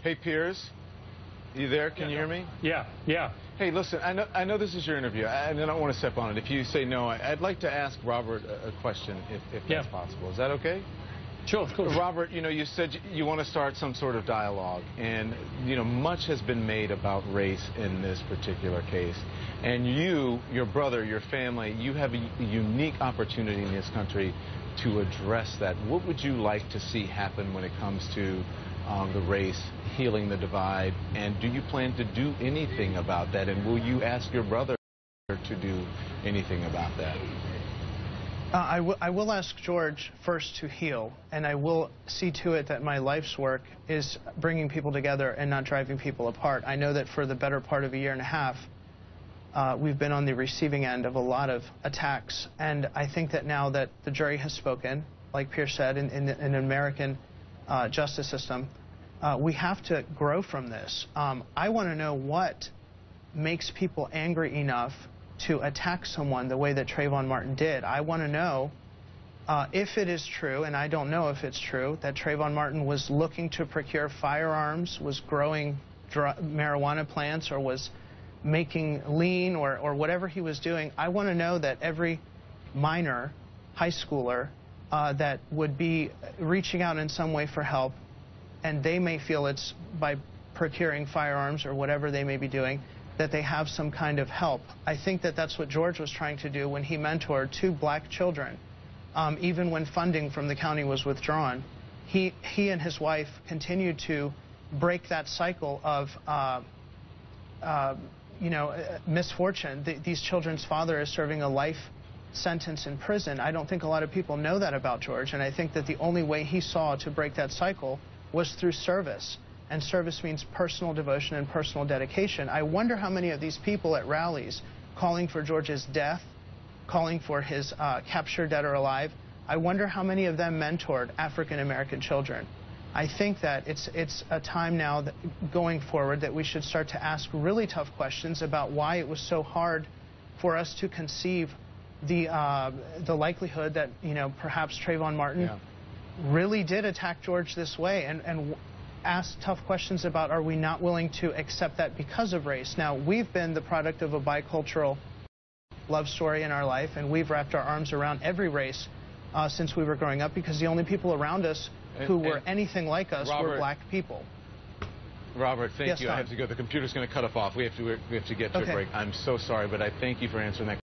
Hey, Piers, you there? Can you hear me? Yeah, yeah. Hey, listen, I know this is your interview, and I don't want to step on it. If you say no, I'd like to ask Robert a question, if that's possible. Is that okay? Sure, of course. Robert, you said you want to start some sort of dialogue, and, much has been made about race in this particular case. And you, your brother, your family, you have a unique opportunity in this country to address that. What would you like to see happen when it comes to the race, healing the divide, and do you plan to do anything about that? And will you ask your brother to do anything about that? I will ask George first to heal, and I will see to it that my life's work is bringing people together and not driving people apart. I know that for the better part of a year and a half, we've been on the receiving end of a lot of attacks, and I think that now that the jury has spoken, like Piers said, in an American justice system, we have to grow from this. I want to know what makes people angry enough to attack someone the way that Trayvon Martin did. I want to know if it is true, and I don't know if it's true, that Trayvon Martin was looking to procure firearms, was growing marijuana plants, or was making lean, or whatever he was doing. I want to know that every minor, high schooler, that would be reaching out in some way for help, and they may feel it's by procuring firearms or whatever they may be doing, that they have some kind of help. I think that that's what George was trying to do when he mentored 2 black children. Even when funding from the county was withdrawn, he and his wife continued to break that cycle of misfortune. These children's father is serving a life sentence in prison. I don't think a lot of people know that about George, and I think that the only way he saw to break that cycle was through service. And service means personal devotion and personal dedication. I wonder how many of these people at rallies calling for George's death, calling for his capture, dead or alive, I wonder how many of them mentored African-American children. I think that it's a time now that going forward that we should start to ask really tough questions about why it was so hard for us to conceive the likelihood that, perhaps Trayvon Martin really did attack George this way, and ask tough questions about, are we not willing to accept that because of race? Now, we've been the product of a bicultural love story in our life, and we've wrapped our arms around every race since we were growing up, because the only people around us who were anything like us were black people. Robert, thank you. Tom. I have to go. The computer's going to cut us off. We have to get to a break. I'm so sorry, but I thank you for answering that question.